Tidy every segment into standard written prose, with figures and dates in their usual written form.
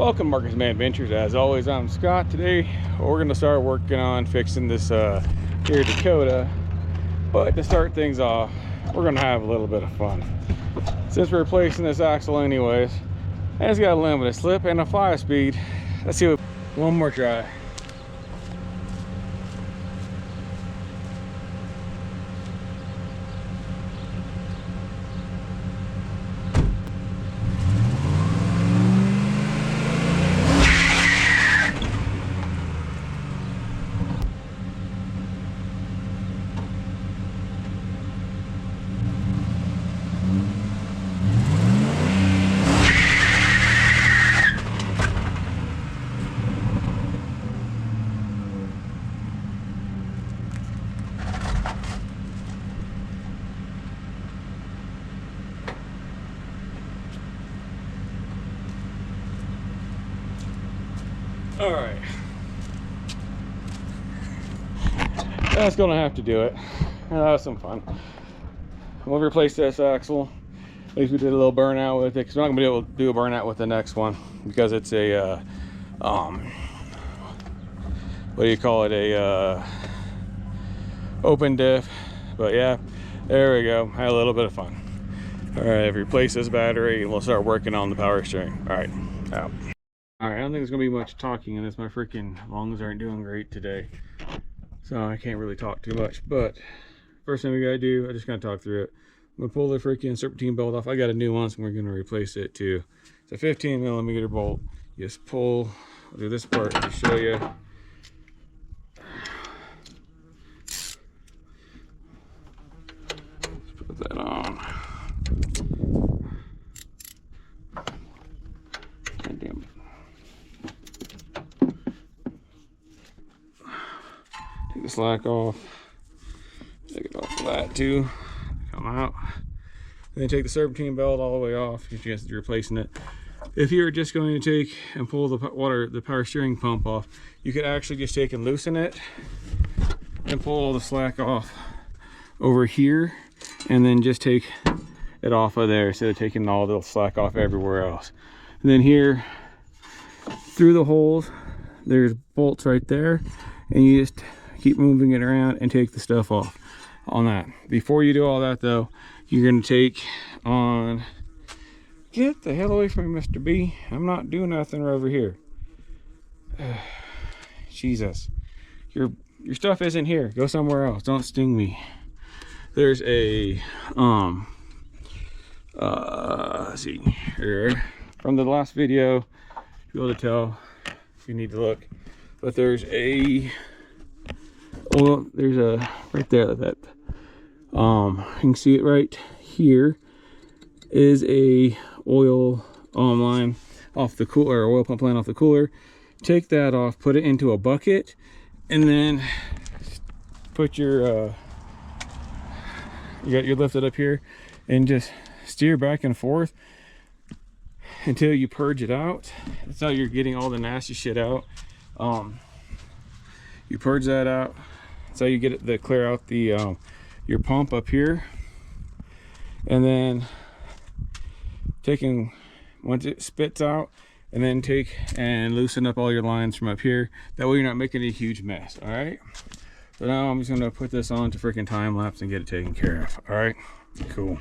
Welcome, Marcus Man Adventures. As always, I'm Scott. Today we're going to start working on fixing this here Dakota. But to start things off, we're going to have a little bit of fun. Since we're replacing this axle anyways, and it's got a limited slip and a 5-speed. Let's see what. One more try. All right, that's gonna have to do it. That was some fun. We'll replace this axle. At least we did a little burnout with it, because we're not gonna be able to do a burnout with the next one because it's a what do you call it, a open diff. But yeah, there we go. Had a little bit of fun. All right, I've replaced this battery and we'll start working on the power steering. All right, out. All right, I don't think there's gonna be much talking in this. My freaking lungs aren't doing great today, so I can't really talk too much. But first thing we gotta do, I just gotta talk through it. I'm gonna pull the freaking serpentine bolt off. I got a new one, so we're gonna replace it too. It's a 15mm bolt. You just pull. I'll do this part to show you. Let's put that on. God damn it. Take the slack off. Take it off of that too. Come out. Then take the serpentine belt all the way off if you're replacing it. If you're just going to take and pull the power steering pump off, you could actually just take and loosen it and pull all the slack off over here, and then just take it off of there instead of taking all the slack off everywhere else. And then here, through the holes, there's bolts right there, and you just keep moving it around and take the stuff off on that. Before you do all that though, you're going to take on, get the hell away from me, Mr. B. I'm not doing nothing over here. Jesus, your stuff isn't here. Go somewhere else. Don't sting me. There's a let's see here, from the last video, you'll be able to tell if you need to look, but there's a, well, there's a right there that you can see it right here is a oil line off the cooler, or oil pump line off the cooler. Take that off, put it into a bucket, and then put your you got your lifted up here, and just steer back and forth until you purge it out. That's how you're getting all the nasty shit out. You purge that out. That's how you get it to clear out the your pump up here. And then taking, once it spits out, and then take and loosen up all your lines from up here. That way you're not making a huge mess. All right, so now I'm just gonna put this on to freaking time lapse and get it taken care of. All right, cool.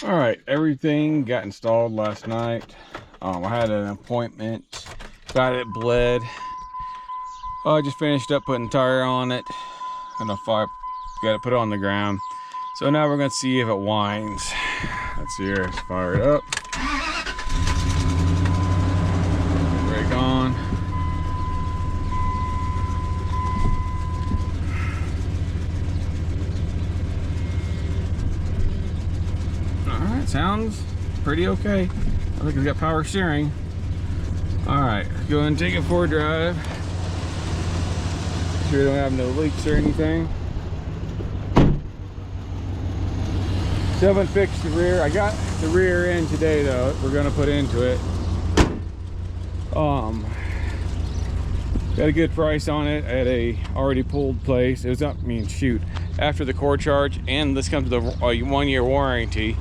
All right, everything got installed last night. I had an appointment, got it bled. I just finished up putting tire on it, and got it put on the ground. So now we're gonna see if it whines. Let's see here, let's fire it up. Brake on. Alright, sounds pretty okay. I think it's got power steering. Alright, go ahead and take it for a drive. Make sure we don't have no leaks or anything. Still haven't fixed the rear. I got the rear end today though. We're gonna put into it. Got a good price on it at a already pulled place. It was up, after the core charge, and this comes with a 1-year warranty.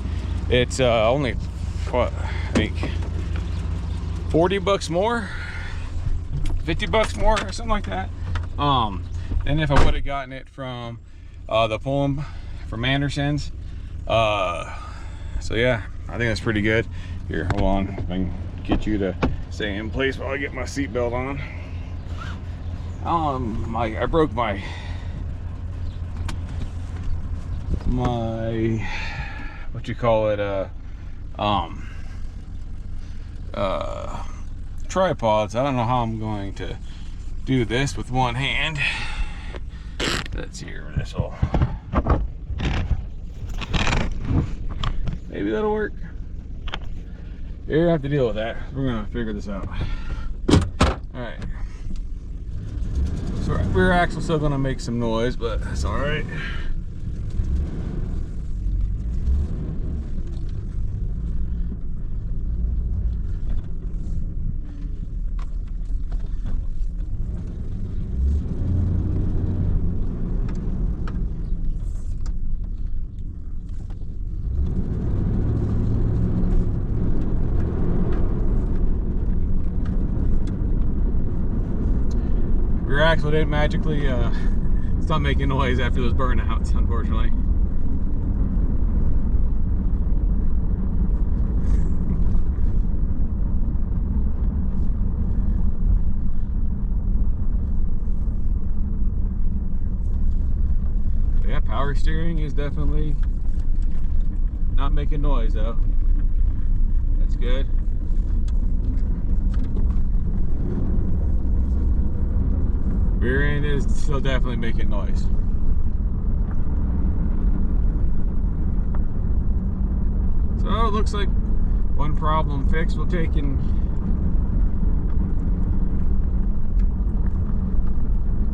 It's only, what, I think 40 bucks more, 50 bucks more, or something like that. And if I would have gotten it from the Pullum from Anderson's. So yeah, I think that's pretty good. Here, hold on, if I can get you to stay in place while I get my seatbelt on. I broke my what you call it, tripods. I don't know how I'm going to do this with one hand. Let's see here, maybe that'll work. You have to deal with that. We're gonna figure this out. Alright. So rear axle's still gonna make some noise, but that's alright. Rear axle didn't magically stop making noise after those burnouts, unfortunately. Yeah, power steering is definitely not making noise though. That's good. Rear end is still definitely making noise. So it looks like one problem fixed. We'll take in.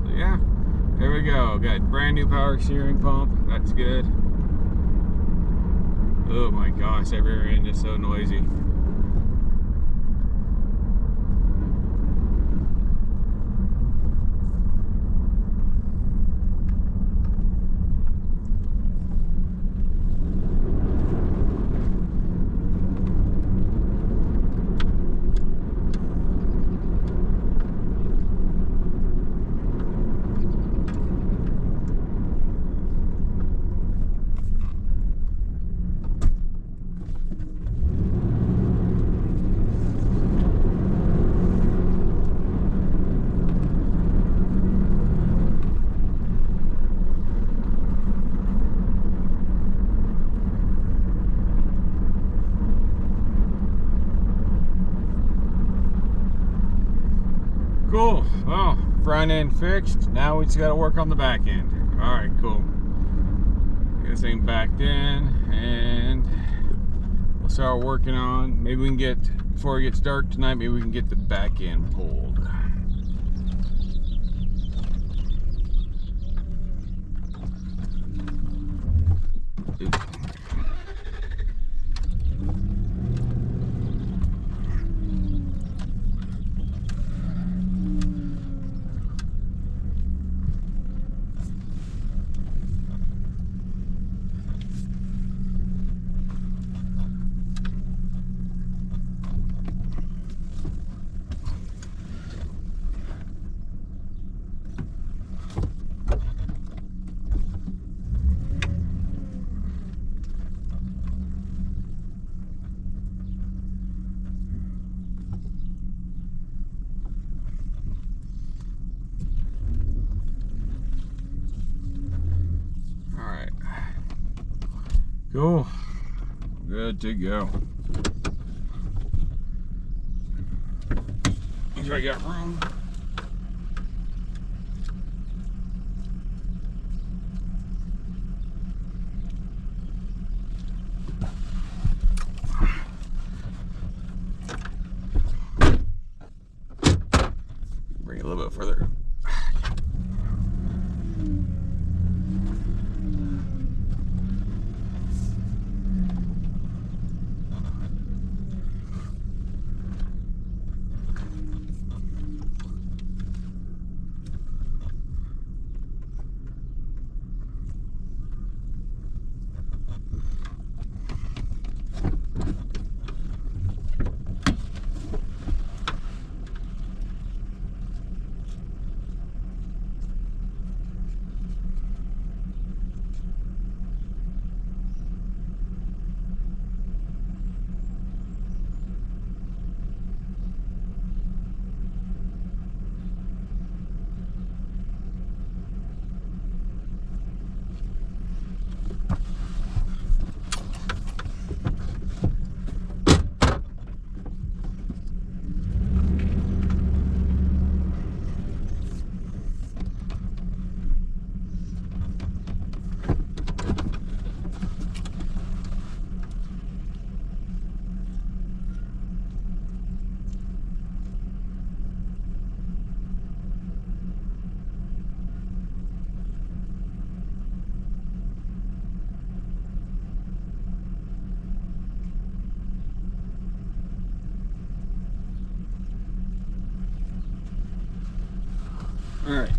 So yeah, there we go. Got brand new power steering pump. That's good. Oh my gosh, that rear end is so noisy. Cool. Well, front end fixed. Now we just got to work on the back end. All right, cool. Get this thing backed in, and we'll start working on. Maybe we can get, before it gets dark tonight, maybe we can get the back end pulled. Cool. Good to go. Make sure I got room. Bring it a little bit further. All right,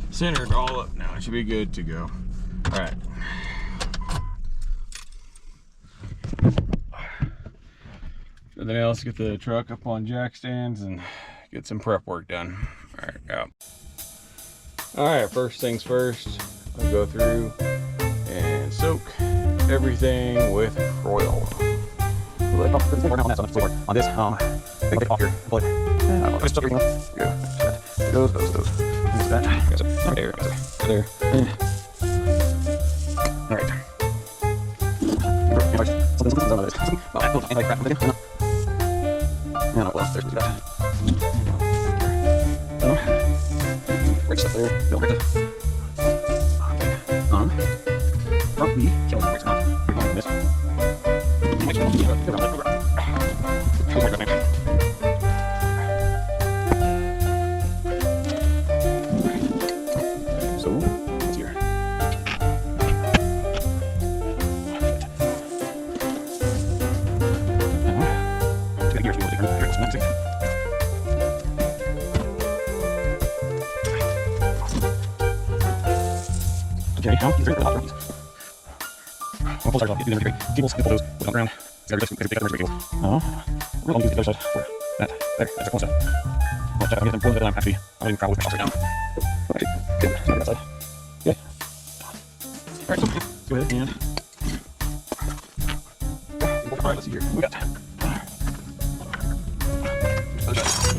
centered all up now. It should be good to go. All right. Nothing else, get the truck up on jack stands and get some prep work done. All right, go. All right, first things first, I'll go through and soak everything with Royal. On this, take it off here. Those. That. There. All right. Okay, now these are the options. I'll pull start off, get the cables, pull those, put it on the ground. We're going to use the other side for that. There, that's a cool stuff. I'll check, I'll get them pulling it, I'm actually, I'm going to travel with my box right now. Okay, good. Now that side. Okay. Alright, so let's go ahead and. Alright, let's see here. What we got? Other side.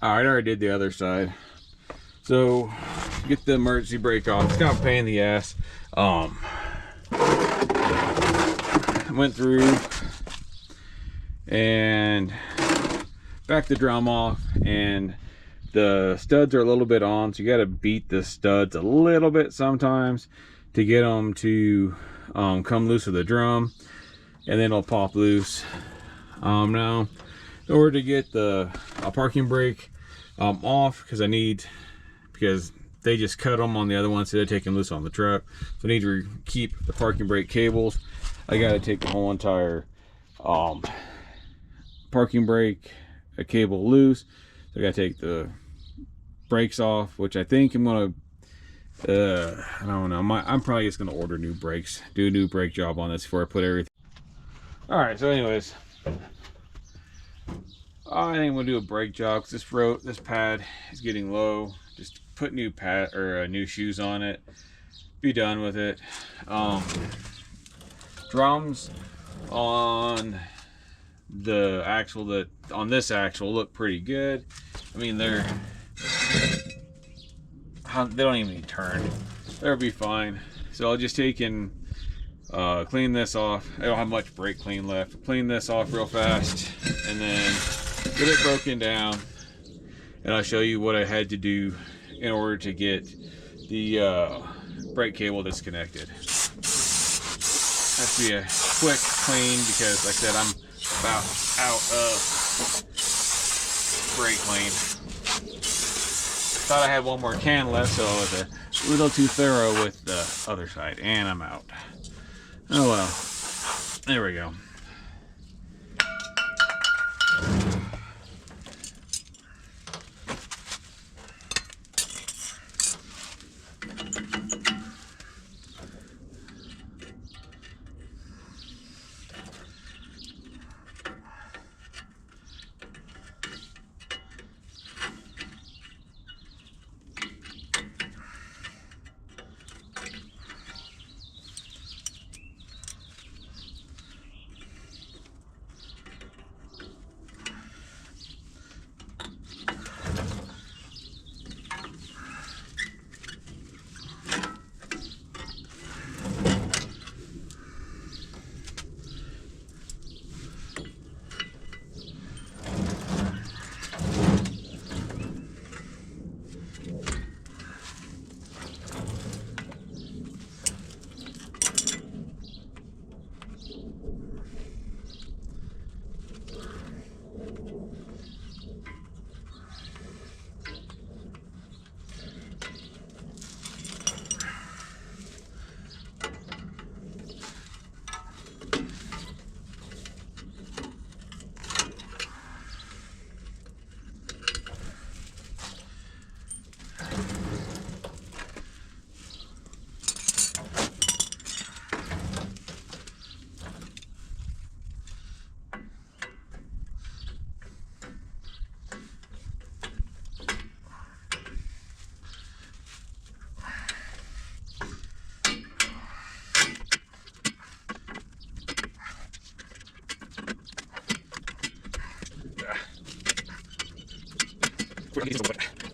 Alright, I already did the other side. So, get the emergency brake off. It's kind of a pain in the ass. Went through and backed the drum off, and the studs are a little bit on, so you got to beat the studs a little bit sometimes to get them to come loose of the drum, and then it'll pop loose. Now, in order to get the parking brake off, because they just cut them on the other one, so they're taking loose on the truck. So I need to keep the parking brake cables. I got to take the whole entire parking brake cable loose. So I got to take the brakes off, which I think I'm gonna. I don't know. I'm probably just gonna order new brakes, do a new brake job on this before I put everything. All right. So, anyways, I think we'll do a brake job because this pad is getting low. Just put new pad or new shoes on it. Be done with it. Drums on the axle on this axle look pretty good. I mean, they don't even turn. They'll be fine. So I'll just take and clean this off. I don't have much brake clean left. Clean this off real fast and then get it broken down, and I'll show you what I had to do in order to get the brake cable disconnected. Has to be a quick clean because, like I said, I'm about out of brake clean. Thought I had one more can left, so I was a little too thorough with the other side, and I'm out. Oh well, there we go.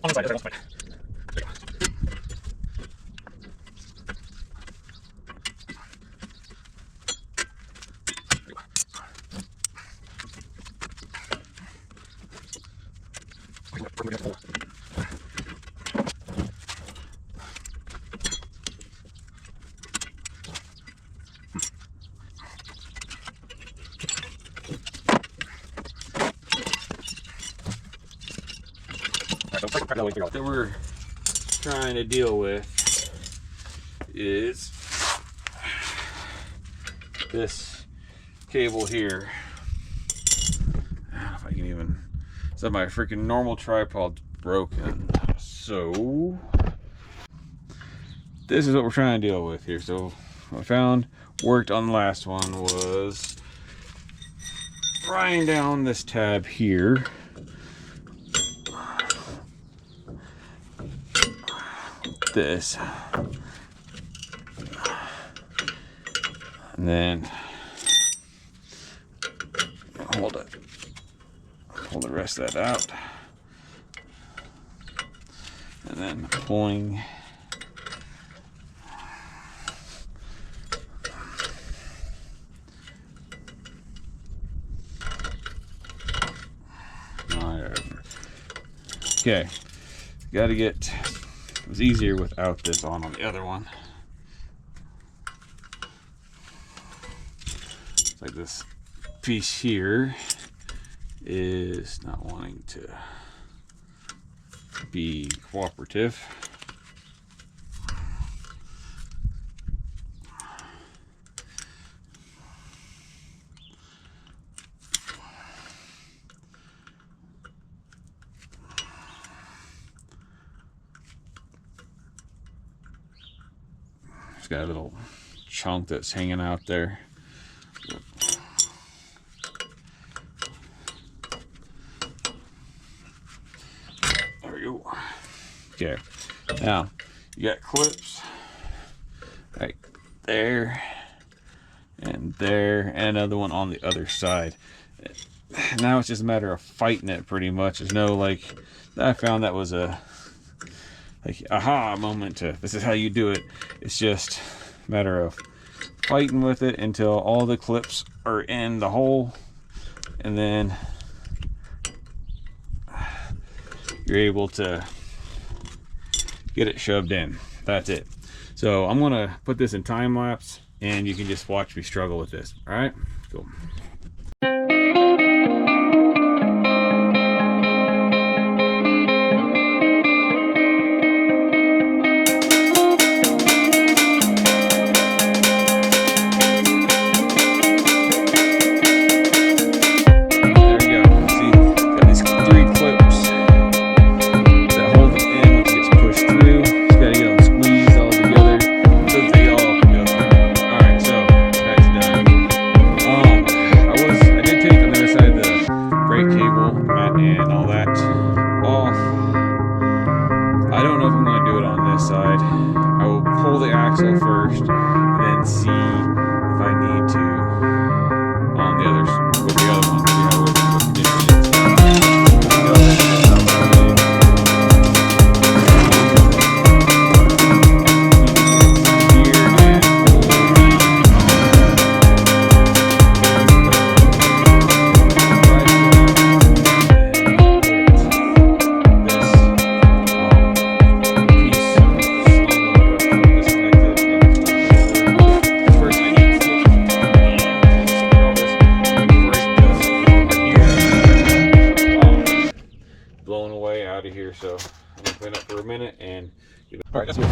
On the side, that's fine. There you go. That we're trying to deal with is this cable here. I don't know if I can even. So my freaking normal tripod's broken. So this is what we're trying to deal with here. So what I found worked on the last one was prying down this tab here. This, and then hold the rest of that out, and then pulling okay, got to get. It was easier without this on the other one. It's like this piece here is not wanting to be cooperative. Got a little chunk that's hanging out there. There we go. Okay, now you got clips right there and there, and another one on the other side. Now it's just a matter of fighting it pretty much. There's no like, I found that was a like aha moment to this is how you do it. It's just a matter of fighting with it until all the clips are in the hole, and then you're able to get it shoved in. That's it. So I'm gonna put this in time lapse and you can just watch me struggle with this. All right, cool. So I'm gonna clean up for a minute and all right, that's good.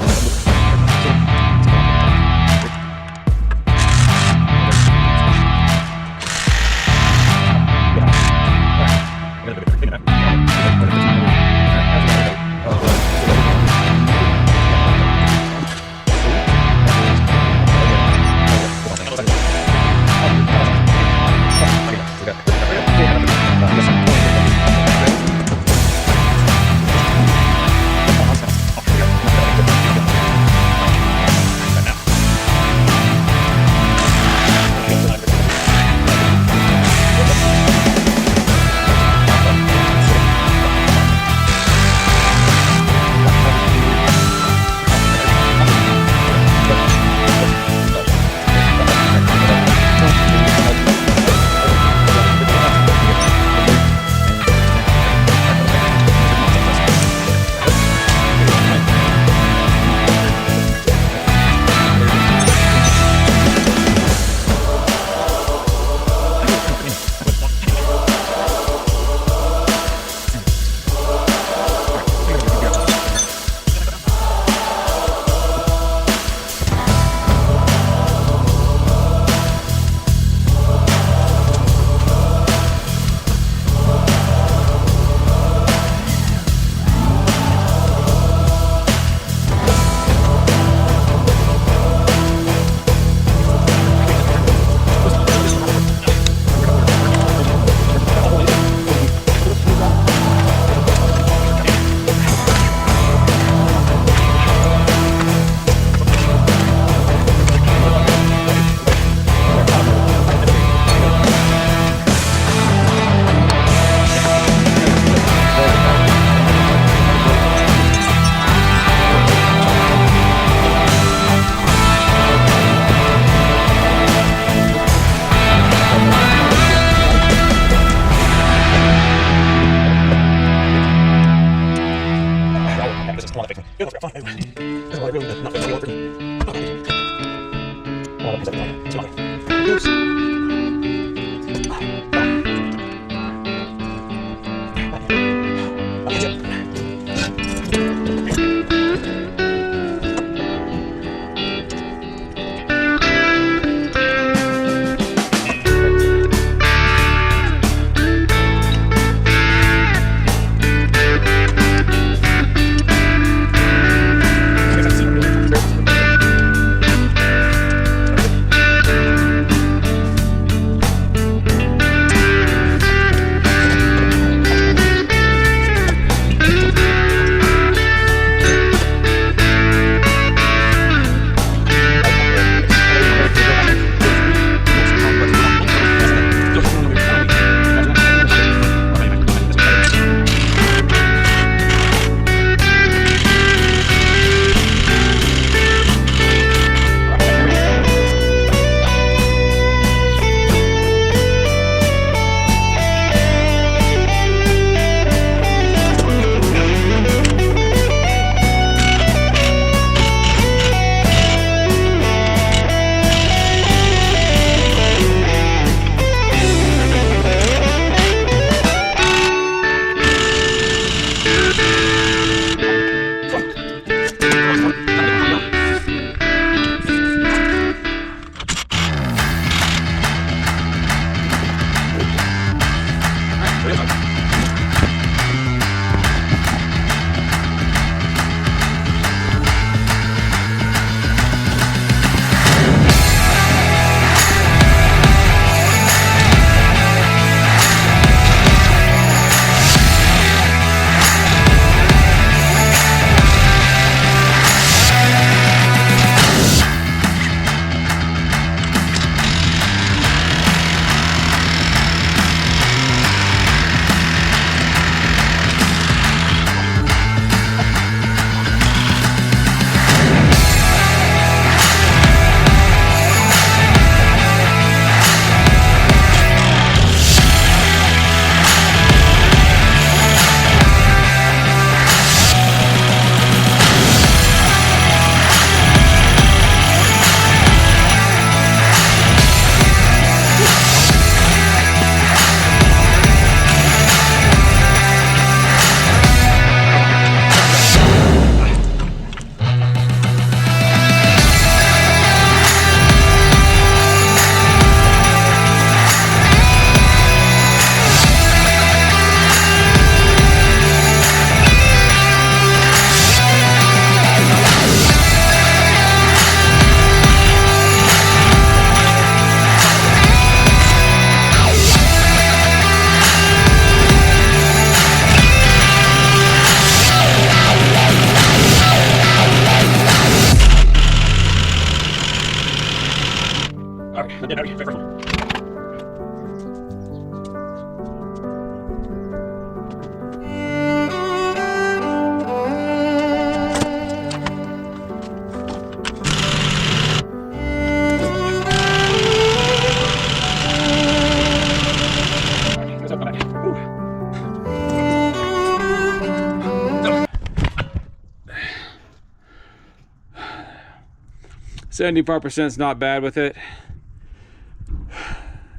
75% is not bad with it.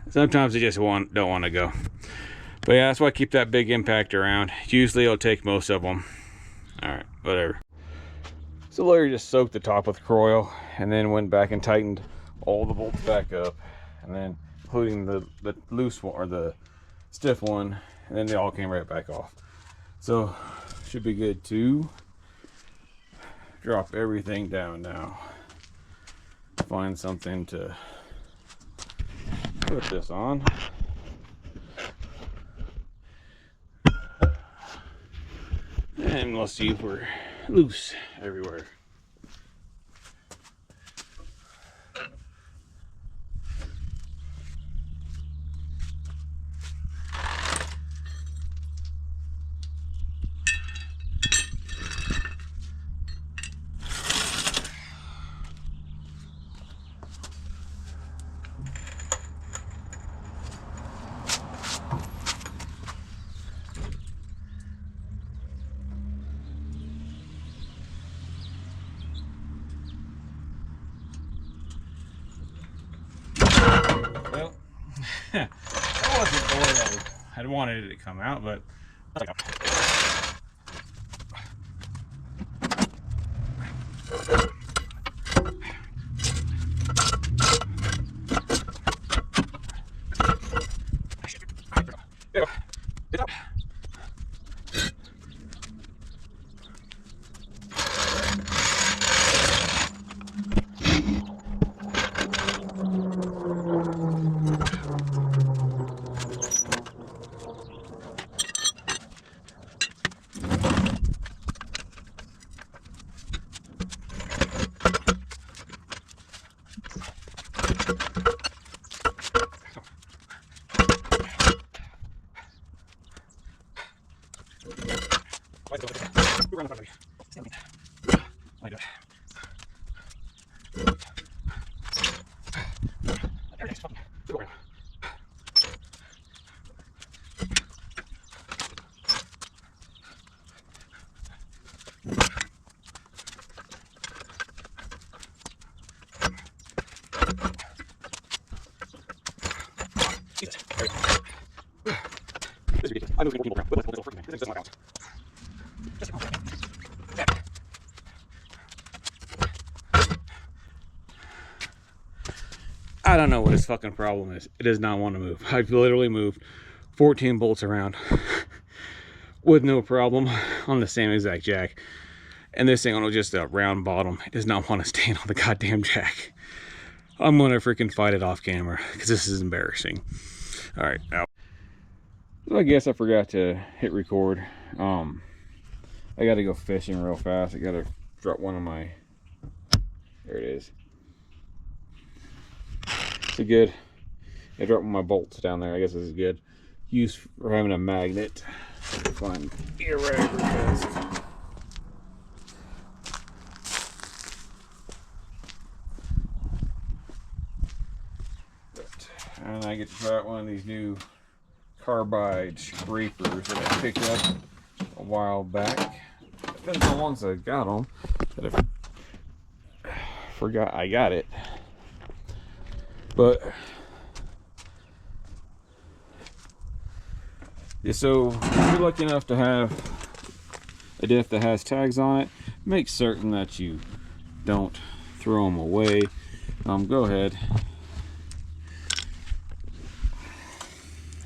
Sometimes you just don't want to go. But yeah, that's why I keep that big impact around. Usually it'll take most of them. Alright, whatever. So Larry just soaked the top with oil and then went back and tightened all the bolts back up. And then including the loose one or the stiff one. And then they all came right back off. So should be good to drop everything down now. Find something to put this on. And we'll see if we're loose everywhere. Well, that wasn't the way I had wanted it to come out, but I don't know what his fucking problem is. It does not want to move. I've literally moved 14 bolts around with no problem on the same exact jack. And this thing on just a round bottom, it does not want to stand on the goddamn jack. I'm gonna freaking fight it off camera because this is embarrassing. All right, out. So I guess I forgot to hit record. I got to go fishing real fast. I got to drop one of my. There it is. It's a good. I dropped one of my bolts down there. I guess this is good. Use for having a magnet. Find ear rag real fast. And I get to try out one of these new carbide scrapers that I picked up a while back. Depends on once I got them, that I forgot I got it. But yeah, so if you're lucky enough to have a diff that has tags on it, make certain that you don't throw them away. Go ahead.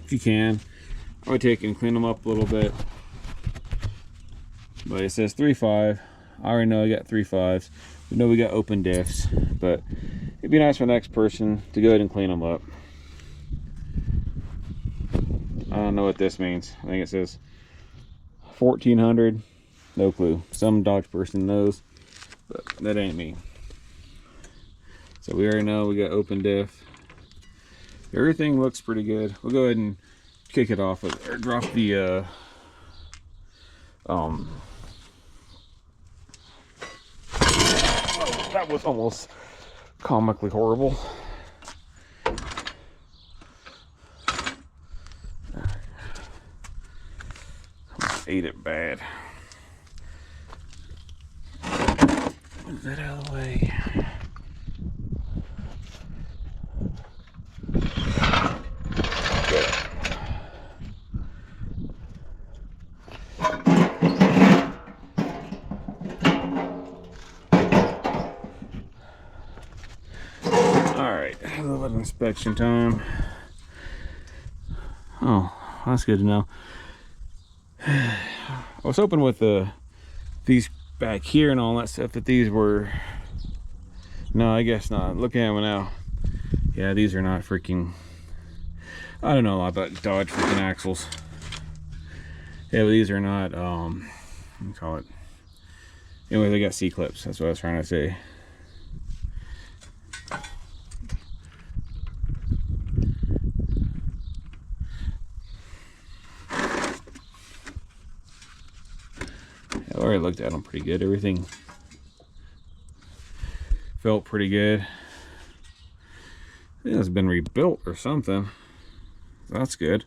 If you can, I would take and clean them up a little bit. But it says 3.5. I already know I got 3.5s. We know we got open diffs, but it'd be nice for the next person to go ahead and clean them up. I don't know what this means. I think it says 1400. No clue. Some Dodge person knows, but that ain't me. So we already know we got open diff. Everything looks pretty good. We'll go ahead and kick it off with, or drop the that was almost comically horrible. Ate it bad. Move that out of the way. A little bit of inspection time. Oh, that's good to know. I was hoping with these back here and all that stuff that these were. No, I guess not. Look at them now. Yeah, these are not freaking. I don't know a lot about Dodge freaking axles. Yeah, but these are not. What do you call it? Anyway, they got C-clips. That's what I was trying to say. I already looked at them pretty good. Everything felt pretty good. I think it's been rebuilt or something. That's good.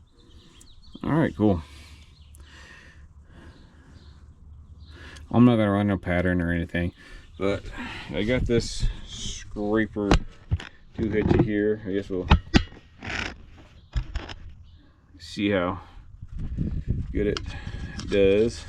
All right, cool. I'm not gonna run no pattern or anything, but I got this scraper 2-hitchy here. I guess we'll see how good it does.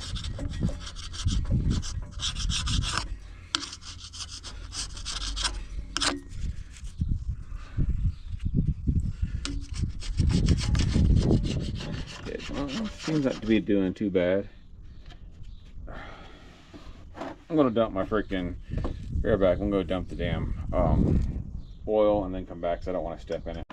Seems not to be doing too bad. I'm gonna dump my freaking air back. I'm gonna go dump the damn oil and then come back because I don't want to step in it.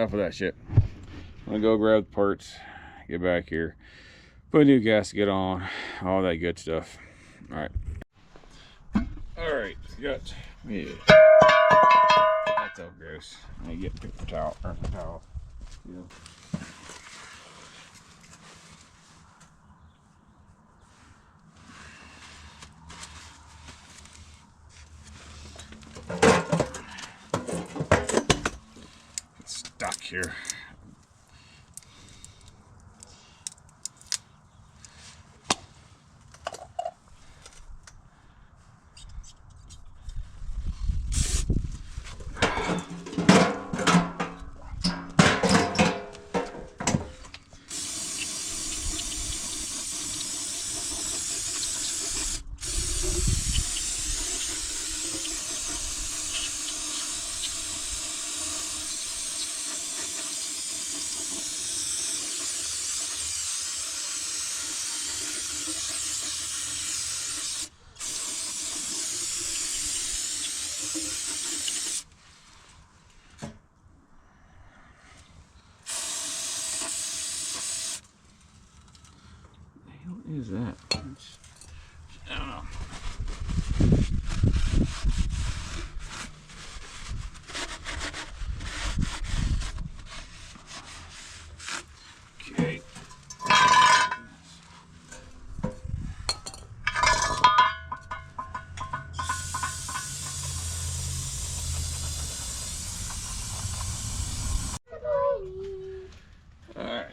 enough of that shit. I'm gonna go grab the parts, get back here, put a new gasket on, all that good stuff. All right. Got, yeah. That's so gross. I get paper towel, or towel. Yeah. It's stuck here. What is that? I don't know. Okay. All right.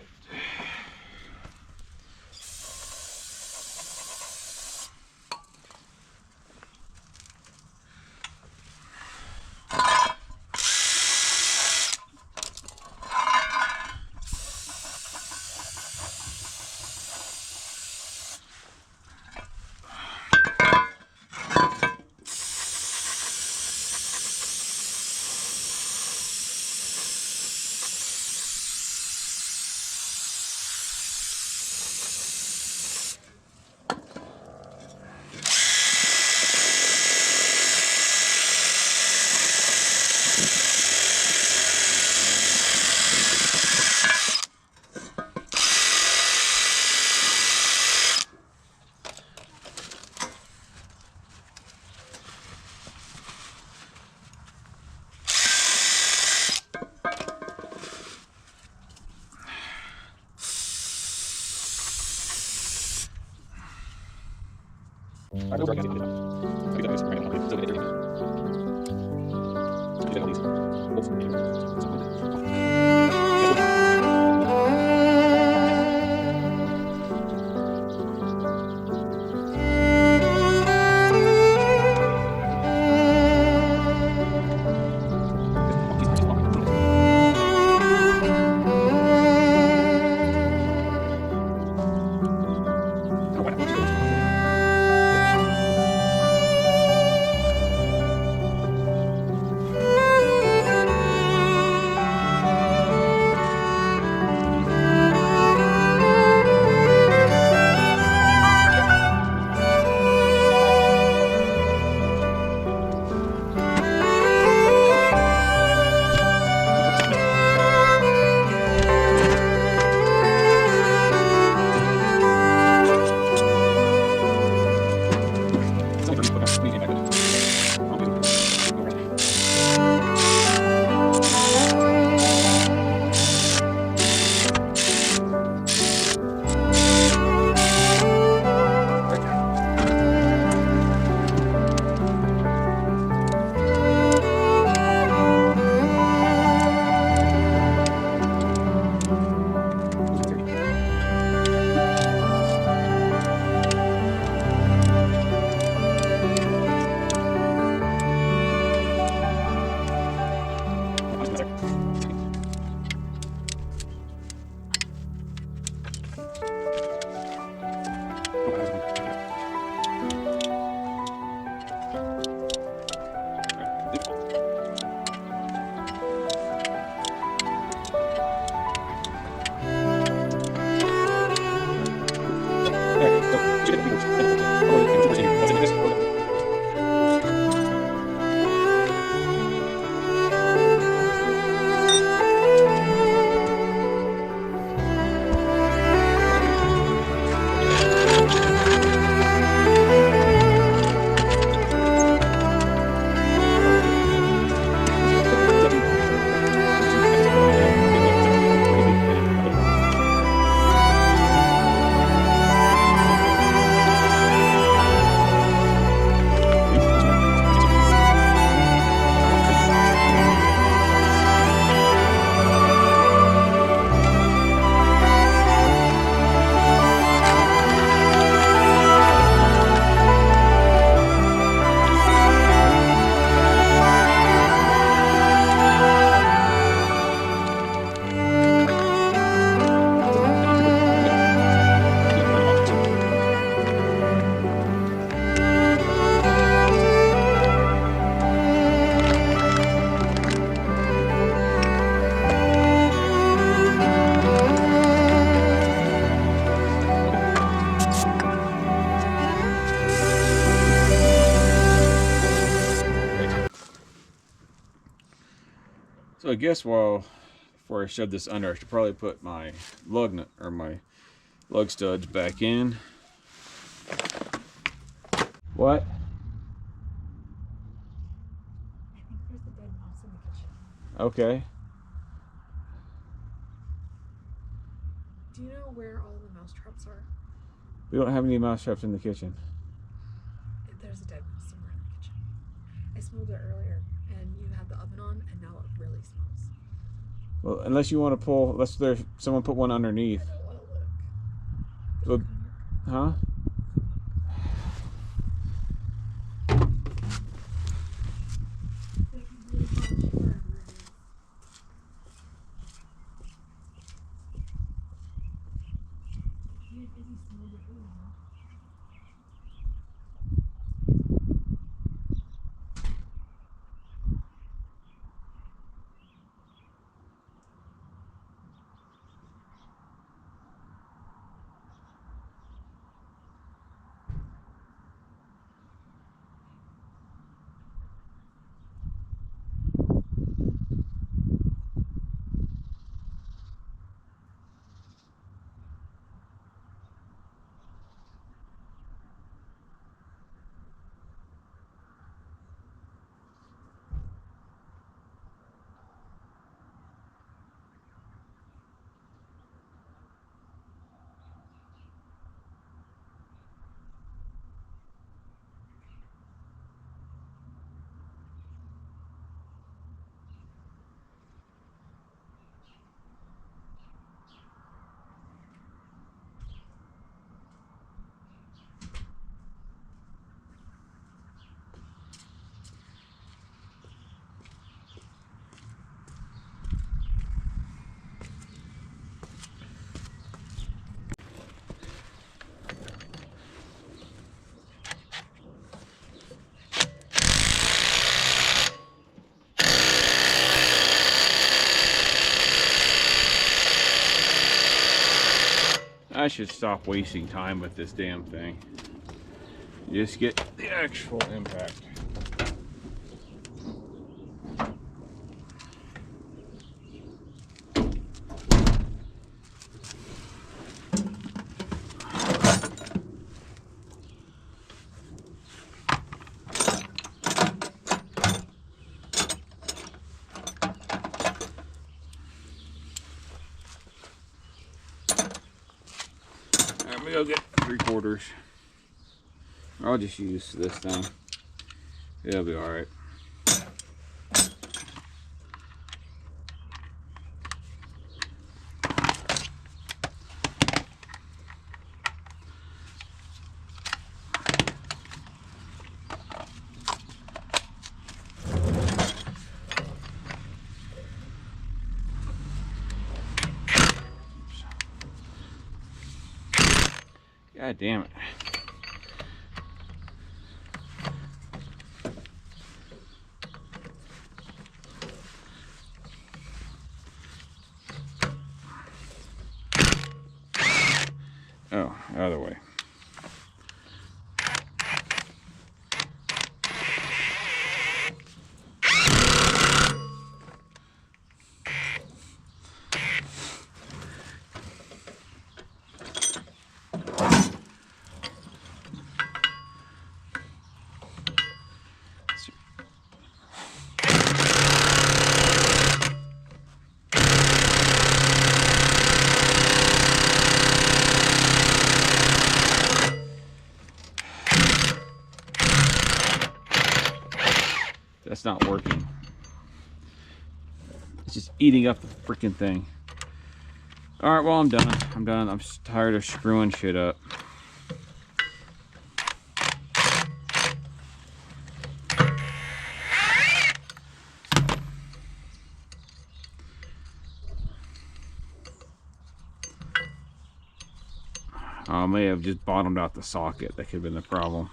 I guess before I shove this under, I should probably put my lug nut or my lug studs back in. What? I think there's a dead mouse in the kitchen. Okay. Do you know where all the mouse traps are? We don't have any mouse traps in the kitchen. There's a dead mouse somewhere in the kitchen. I smelled it earlier, and you had the oven on, and now it really smells. Well, unless you want to pull, unless there's someone put one underneath. I don't want to look. Well, huh? I should stop wasting time with this damn thing. Just get the actual impact. I'm gonna go get 3/4. I'll just use this thing. It'll be alright. God damn it. Oh, other way. That's not working. It's just eating up the freaking thing. Alright, well, I'm done. I'm done. I'm just tired of screwing shit up. I may have just bottomed out the socket. That could have been the problem.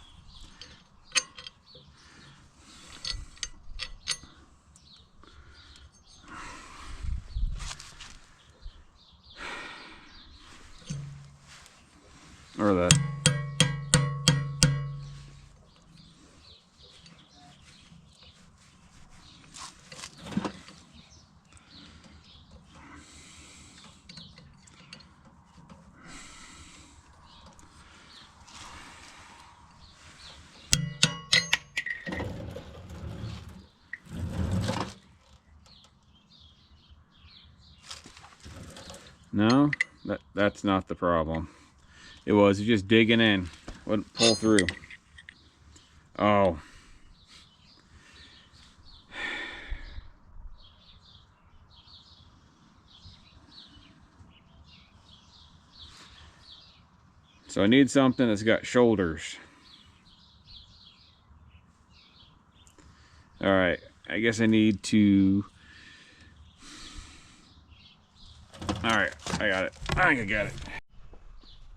Or that. No, that's not the problem. It was just digging in, wouldn't pull through. Oh. So I need something that's got shoulders. All right, I guess I need to. All right, I got it. I think I got it.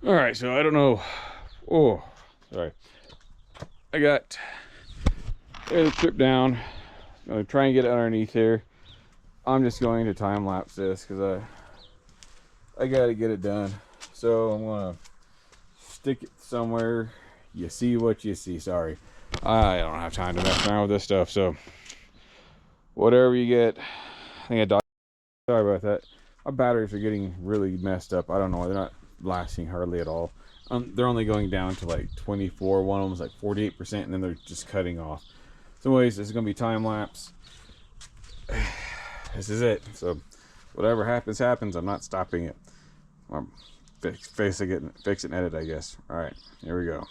All right, so I don't know. Oh, sorry. I got the trip down. I'm gonna try and get it underneath here. I'm just going to time lapse this because I got to get it done. So I'm gonna stick it somewhere. You see what you see. Sorry, I don't have time to mess around with this stuff. So whatever you get, I think I died. Sorry about that. My batteries are getting really messed up. I don't know. They're not lasting hardly at all. They're only going down to like 24. One of them is like 48%, and then they're just cutting off. So anyways, this is gonna be time lapse. This is it. So whatever happens, happens. I'm not stopping it. I'm fix it and edit, I guess. All right, here we go.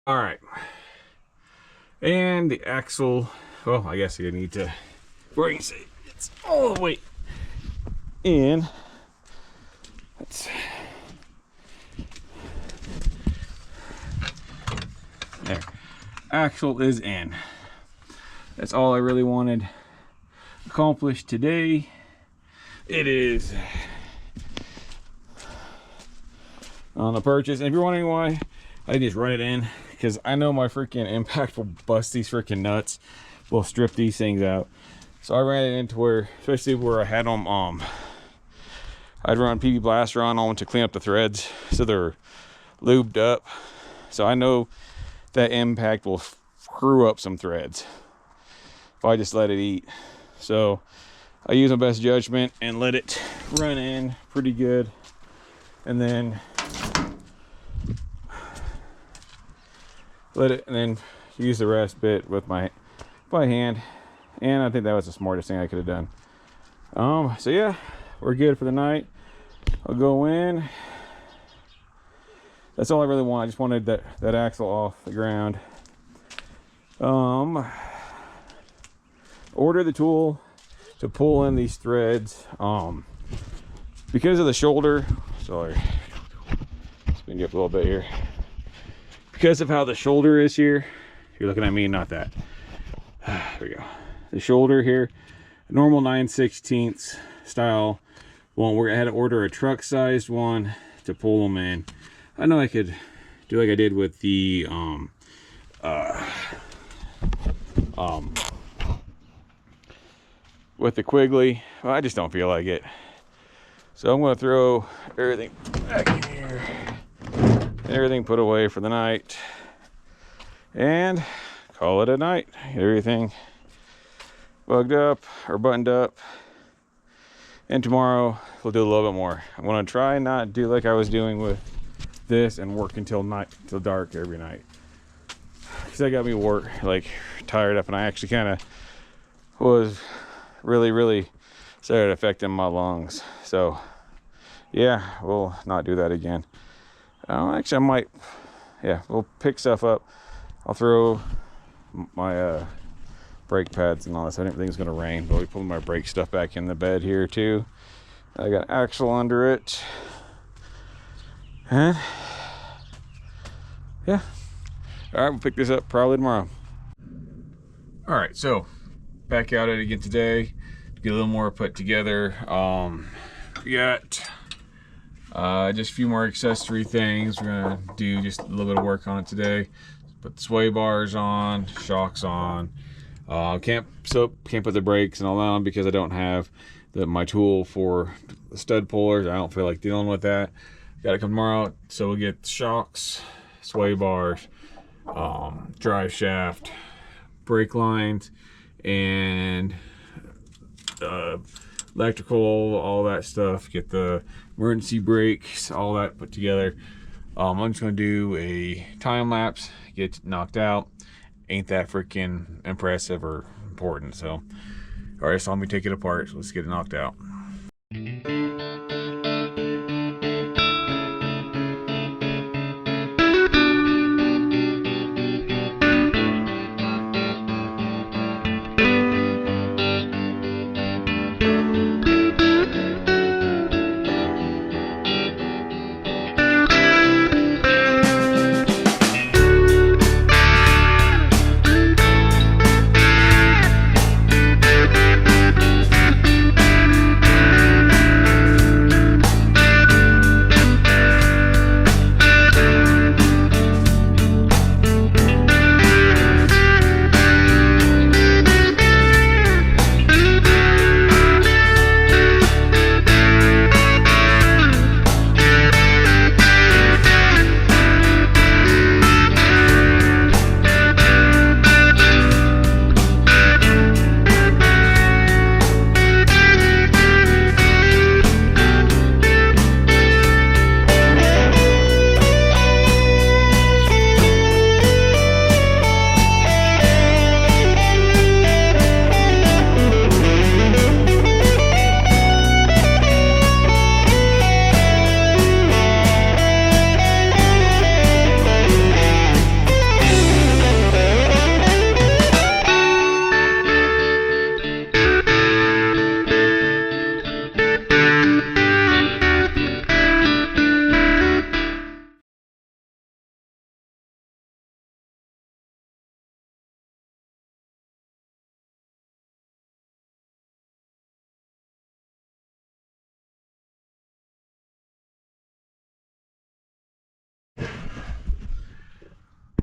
All right, and the axle. Well, I guess you need to. Where you can see it's all the way in. There. Axle is in. That's all I really wanted accomplished today. It is on the purchase. And if you're wondering why I just run it in, because I know my freaking impact will bust these freaking nuts, will strip these things out. So I ran it into where, especially where I had them, I'd run PB Blaster on them to clean up the threads so they're lubed up. So I know that impact will screw up some threads if I just let it eat. So I use my best judgment and let it run in pretty good, and then let it, and then use the rest bit with my hand. And I think that was the smartest thing I could have done. So yeah, we're good for the night. I'll go in. That's all I really want. I just wanted that axle off the ground. Order the tool to pull in these threads. Because of the shoulder, sorry, spin you up a little bit here. Because of how the shoulder is here, you're looking at me, not that. There we go. The shoulder here, normal 9/16 style. Well, I had to order a truck sized one to pull them in. I know I could do like I did with the with the Quigley. Well, I just don't feel like it. So I'm gonna throw everything back in here. Everything put away for the night. And call it a night. Get everything bugged up or buttoned up. And tomorrow we'll do a little bit more. I'm gonna try and not do like I was doing with this and work until dark every night. Cause that got me tired up, and I actually kind of was really started affecting my lungs. So yeah, we'll not do that again. Actually I might, yeah, we'll pick stuff up. I'll throw my brake pads and all this. I didn't think it was gonna rain, but we pulled my brake stuff back in the bed here too. I got an axle under it. And yeah, all right, we'll pick this up probably tomorrow. All right, so back at it again today. Get a little more put together. We got just a few more accessory things. We're gonna do just a little bit of work on it today. Put the sway bars on, shocks on. Can't put the brakes and all that on because I don't have my tool for the stud pullers. I don't feel like dealing with that. Got to come tomorrow, so we'll get shocks, sway bars, drive shaft, brake lines, and electrical, all that stuff. Get the emergency brakes, all that put together. I'm just gonna do a time lapse, get knocked out. Ain't that freaking impressive or important. So all right, so let me take it apart. So let's get it knocked out.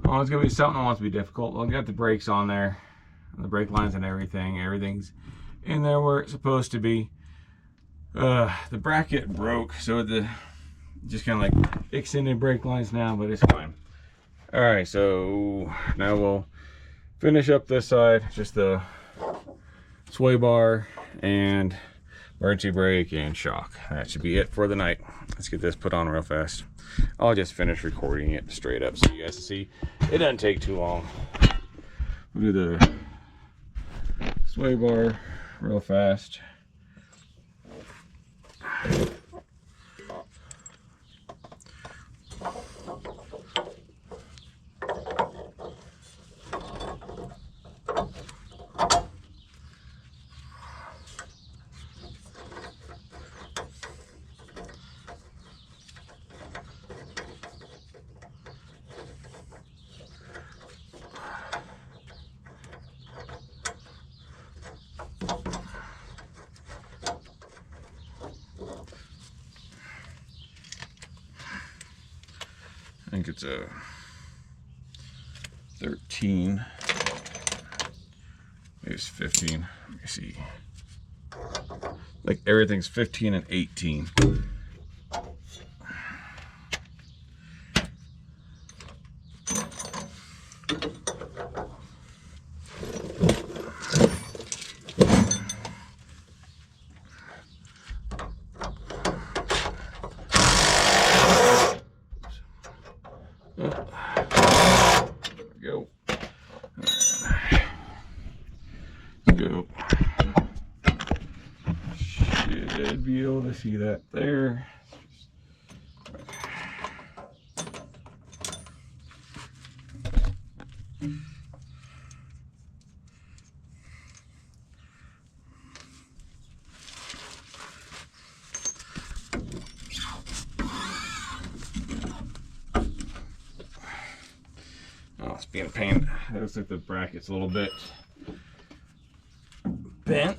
Oh, it's gonna be something that wants to be difficult. Well, I got the brakes on there, the brake lines and everything. Everything's in there where it's supposed to be. The bracket broke, so the just kind of like extended brake lines now, but it's fine. All right, so now we'll finish up this side, just the sway bar and emergency brake and shock. That should be it for the night. Let's get this put on real fast. I'll just finish recording it straight up so you guys can see. It doesn't take too long. We'll do the sway bar real fast. think it's a 13. Maybe it's 15. Let me see. Like everything's 15 and 18. Go. Go. Should be able to see that there. Oh, it's being a pain. It looks like the bracket's a little bit bent.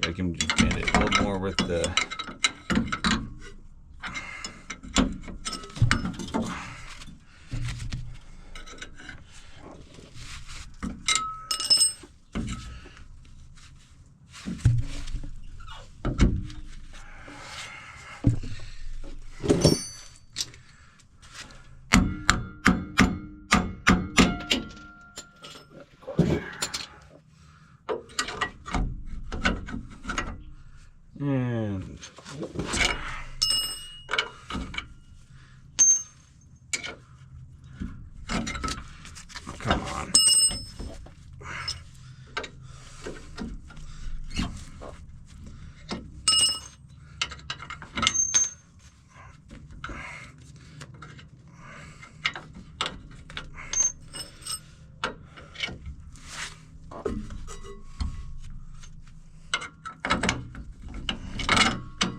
I can just bend it a little more with the and come on.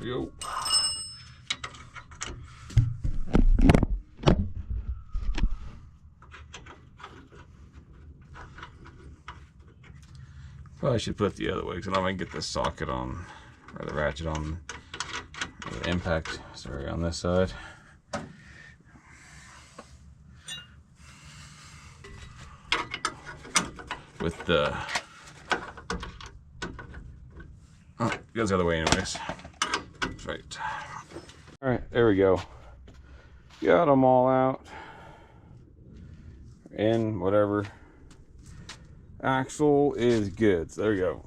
Go. Probably should put the other way because I don't get the socket on, or the ratchet on, or the impact, sorry, on this side. With the, oh, it goes the other way anyways. That's right. All right, there we go. Got them all out. And whatever. Axle is good. So there we go.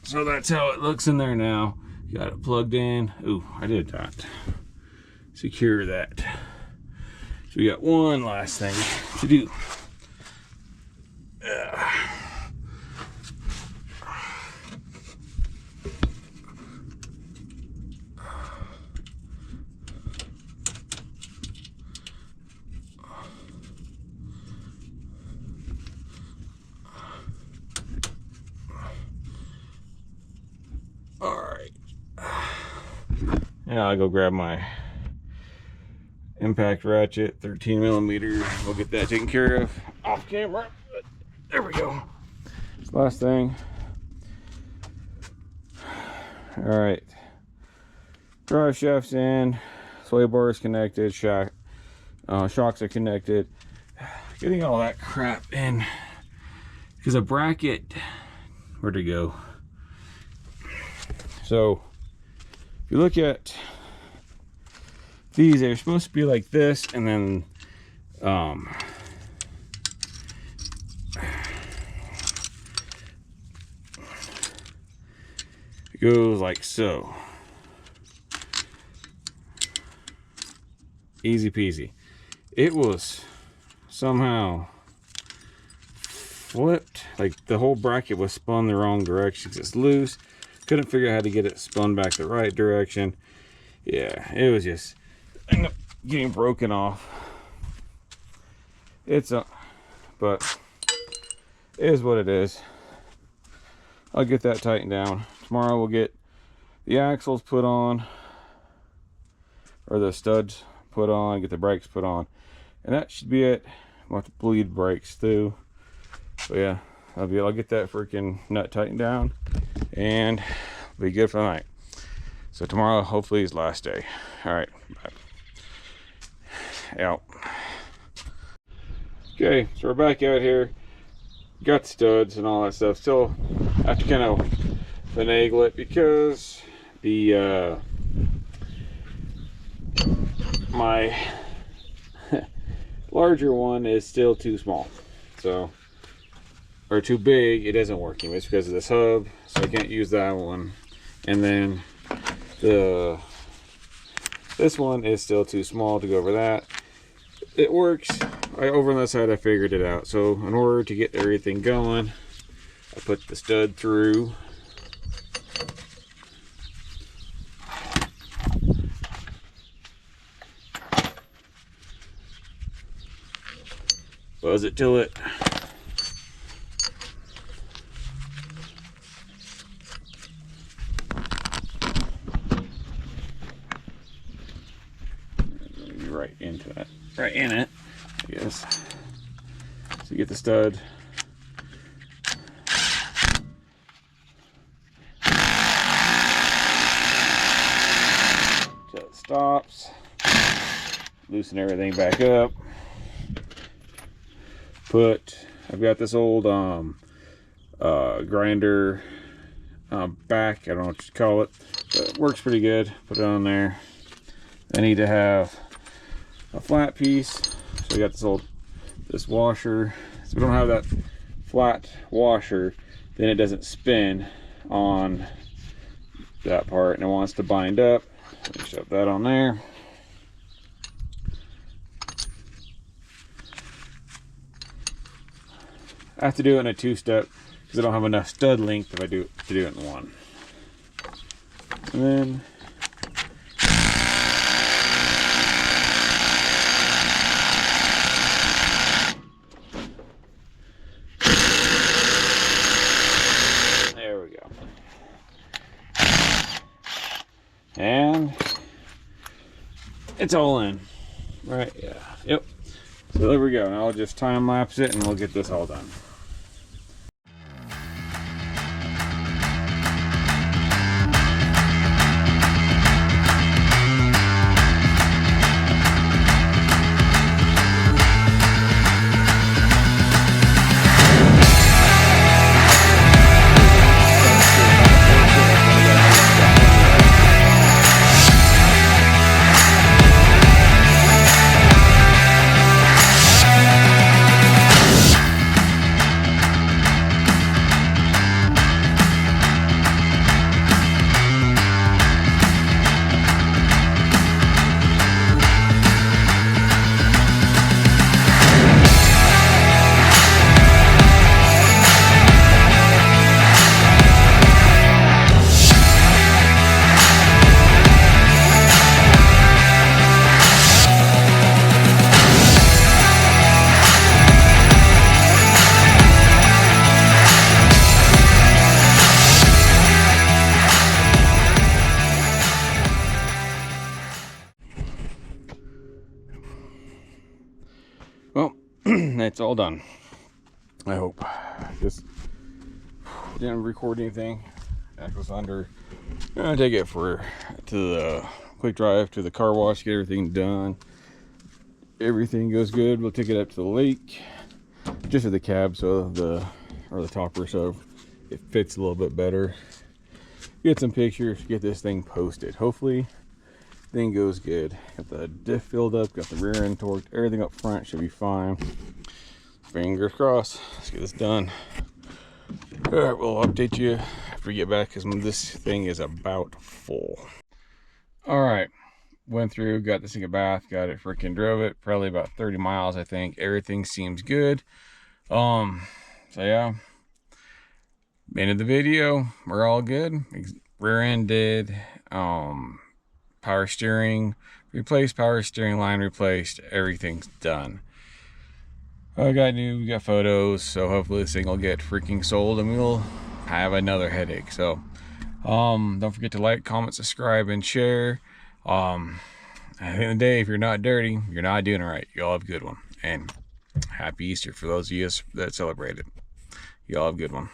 So that's how it looks in there now. Got it plugged in. Ooh, I did not secure that. So we got one last thing to do. Alright. Now I'll go grab my impact ratchet, 13 millimeters. We'll get that taken care of off camera. There we go. Last thing. Alright. Drive shaft's in. Sway bar is connected. Shocks are connected. Getting all that crap in. Because a bracket, where'd it go? So if you look at these, they're supposed to be like this, and then it goes like so. Easy peasy. It was somehow flipped, like the whole bracket was spun the wrong direction. It's loose. Couldn't figure out how to get it spun back the right direction. Yeah, it was just ended up getting broken off. But it is what it is. I'll get that tightened down. Tomorrow we'll get the axles put on, or the studs put on, get the brakes put on, and that should be it. We'll have to bleed brakes too. But yeah, I'll get that freaking nut tightened down and be good for the night. So tomorrow hopefully is last day. All right, bye. out. Okay, so we're back out here. Got the studs and all that stuff. Still have to kind of finagle it because the my larger one is still too small, so, or too big. It isn't working. It's because of this hub, so I can't use that one. And then this one is still too small to go over that. It works. Over on that side I figured it out. So in order to get everything going, I put the stud through. Buzz it till it right into it, right in it, I guess. So you get the stud. So it stops. Loosen everything back up. I've got this old grinder back, I don't know what you call it, but it works pretty good. Put it on there. I need to have a flat piece, so we got this washer. So we don't have that flat washer, then it doesn't spin on that part, and it wants to bind up. So shove that on there. I have to do it in a two-step because I don't have enough stud length if I do to do it in one. And then there we go. And it's all in. Right, yeah. Yep. So there we go. Now I'll just time lapse it and we'll get this all done. Well, it's all done. I hope. Just didn't record anything. That was under. I'm gonna take it to the quick drive to the car wash, get everything done. Everything goes good. We'll take it up to the lake, just for the cab, so the topper, so it fits a little bit better. Get some pictures. Get this thing posted. Hopefully, thing goes good. Got the diff filled up, got the rear end torqued, everything up front should be fine. Fingers crossed. Let's get this done. All right, we'll update you after we get back because this thing is about full. All right, went through, got this thing a bath, got it, freaking drove it probably about 30 miles, I think. Everything seems good. So yeah, end of the video. We're all good. Rear end did. Power steering replaced, power steering line replaced, everything's done. We got photos, so hopefully this thing will get freaking sold and we'll have another headache. So don't forget to like, comment, subscribe, and share. At the end of the day, if you're not dirty, you're not doing it right. Y'all have a good one, and happy Easter for those of you that celebrate it. Y'all have a good one.